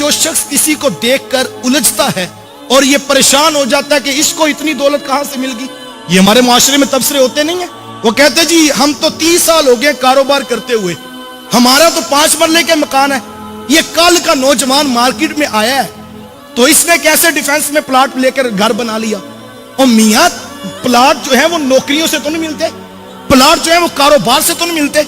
जो शख्स किसी को देखकर उलझता है और ये परेशान हो जाता है कि इसको इतनी दौलत कहां से मिल गई, ये हमारे माशरे में तबसरे होते नहीं है। वो कहते जी हम तो 30 साल हो गए कारोबार करते हुए, हमारा तो 5 मरले के मकान है, ये कल का नौजवान मार्केट में आया है तो इसने कैसे डिफेंस में प्लाट लेकर घर बना लिया। और मियां प्लाट जो है वो नौकरियों से तो नहीं मिलते, प्लाट जो है वो कारोबार से तो नहीं मिलते,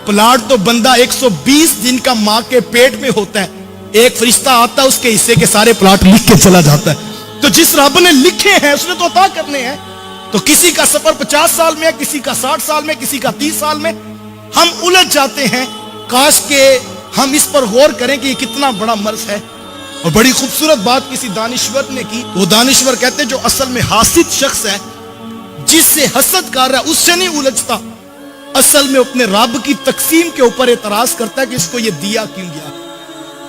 प्लाट तो बंदा 120 दिन का मां के पेट में होता है, एक फरिश्ता आता है उसके हिस्से के सारे प्लाट लिख के चला जाता है। तो जिस रब ने लिखे हैं उसने तो अता करने हैं। तो किसी का सफर 50 साल में, किसी का 60 साल में, किसी का 30 साल में, हम उलझ जाते हैं। काश के हम इस पर गौर करें कि ये कितना बड़ा मर्ज है। और बड़ी खूबसूरत बात किसी दानिश्वर ने की, वो दानिश्वर कहते जो असल में हासिद शख्स है, जिससे हसद कर रहा है उससे नहीं उलझता, असल में अपने रब की तकसीम के ऊपर एतराज करता है कि इसको ये दिया क्यों गया।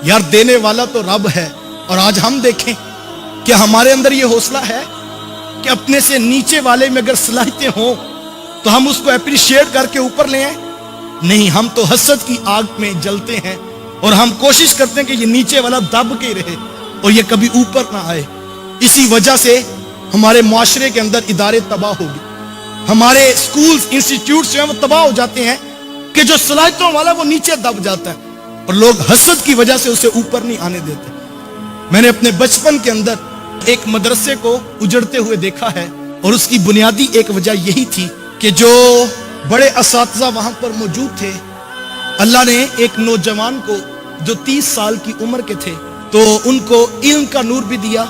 यार देने वाला तो रब है। और आज हम देखें कि हमारे अंदर ये हौसला है कि अपने से नीचे वाले में अगर सलाहियतें हों तो हम उसको अप्रिशिएट करके ऊपर ले आए। नहीं, हम तो हसद की आग में जलते हैं और हम कोशिश करते हैं कि ये नीचे वाला दब के रहे और ये कभी ऊपर ना आए। इसी वजह से हमारे मुआशरे के अंदर इदारे तबाह हो गए, हमारे स्कूल्स इंस्टीट्यूट्स जो है वो तबाह हो जाते हैं कि जो सलाहियतों वाला वो नीचे दब जाता है और लोग हसद की वजह से उसे ऊपर नहीं आने देते। मैंने अपने बचपन के अंदर एक मदरसे को उजड़ते हुए देखा है और उसकी बुनियादी एक वजह यही थी कि जो बड़े असातिज़ा वहां पर मौजूद थे, अल्लाह ने एक नौजवान को जो 30 साल की उम्र के थे तो उनको इल्म का नूर भी दिया,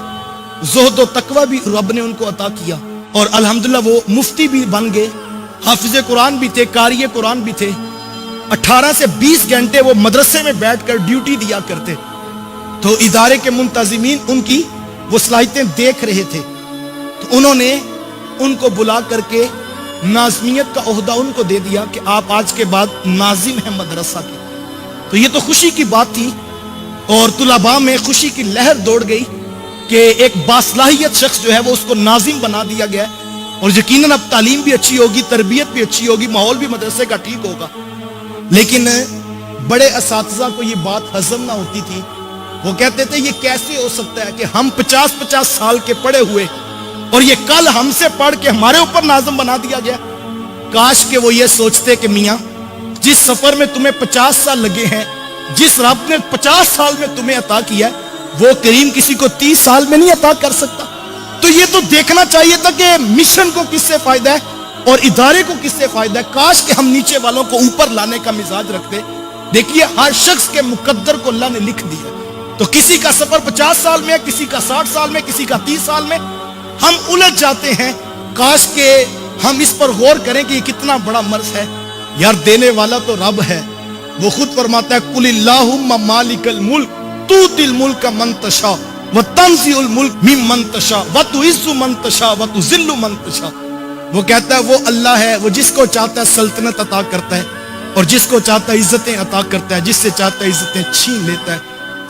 ज़ुहद और तकवा भी रब ने उनको अता किया और अल्हम्दुलिल्लाह वो मुफ्ती भी बन गए, हाफिज़े कुरान भी थे, कारी कुरान भी थे। 18 से 20 घंटे वो मदरसे में बैठकर ड्यूटी दिया करते। तो इदारे के मुंतज़िमीन उनकी वो सलाहियतें देख रहे थे तो उन्होंने उनको बुला करके नाज़मियत का ओहदा उनको दे दिया कि आप आज के बाद नाजिम हैं मदरसा के। तो ये तो खुशी की बात थी और तुलबा में खुशी की लहर दौड़ गई कि एक बासलाहियत शख्स जो है वो उसको नाजिम बना दिया गया और यकीनन अब तालीम भी अच्छी होगी, तरबियत भी अच्छी होगी, माहौल भी मदरसे का ठीक होगा। लेकिन बड़े असातिज़ा को ये बात हजम ना होती थी। वो कहते थे ये कैसे हो सकता है कि हम 50-50 साल के पढ़े हुए और ये कल हमसे पढ़ के हमारे ऊपर नाज़िम बना दिया गया। काश के वो ये सोचते कि मियां जिस सफर में तुम्हें 50 साल लगे हैं, जिस रब ने 50 साल में तुम्हें अता किया वो करीम किसी को 30 साल में नहीं अता कर सकता। तो ये तो देखना चाहिए था कि मिशन को किससे फायदा है और इदारे को किससे फायदा है। काश कि हम नीचे वालों को ऊपर लाने का मिजाज रखते। देखिए हर शख्स के मुकद्दर को अल्लाह ने लिख दिया। तो किसी का सफर 50 साल में, किसी का 60 साल में, किसी का 30 साल में, हम उलझ जाते हैं। काश के हम इस पर गौर करें कि ये कितना बड़ा मर्ज है। यार देने वाला तो रब है, वो खुद फरमाता है कुलिल्लाहुम्मा मालिकल मुल्क तूतिल मुल्क मन तशा व तंज़िउल मुल्क मिम्मन तशा व तुइज़्ज़ु मन तशा व तुज़िल्लु मन तशा। वो कहता है वो अल्लाह है, वो जिसको चाहता है सल्तनत अता करता है और जिसको चाहता है इज्जतें अता करता है, जिससे चाहता है इज्जतें छीन लेता है।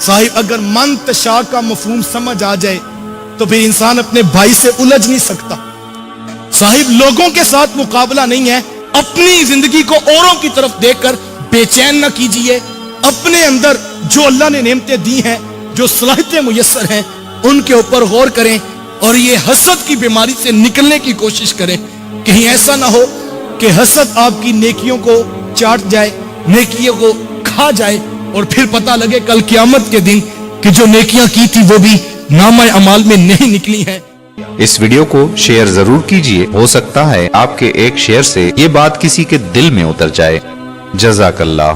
साहिब अगर मन तशा का मफहूम समझ आ जाए तो फिर इंसान अपने भाई से उलझ नहीं सकता। साहिब लोगों के साथ मुकाबला नहीं है, अपनी जिंदगी को औरों की तरफ देखकर बेचैन न कीजिए। अपने अंदर जो अल्लाह ने नेमतें दी हैं, जो सलाहियतें मुयस्सर हैं, उनके ऊपर गौर करें और ये हसद की बीमारी से निकलने की कोशिश करें। कहीं ऐसा ना हो कि हसद आपकी नेकियों को चाट जाए, नेकियों को खा जाए और फिर पता लगे कल क़यामत के दिन कि जो नेकियां की थी वो भी नामा अमाल में नहीं निकली हैं। इस वीडियो को शेयर जरूर कीजिए, हो सकता है आपके एक शेयर से ये बात किसी के दिल में उतर जाए। जज़ाकल्लाह।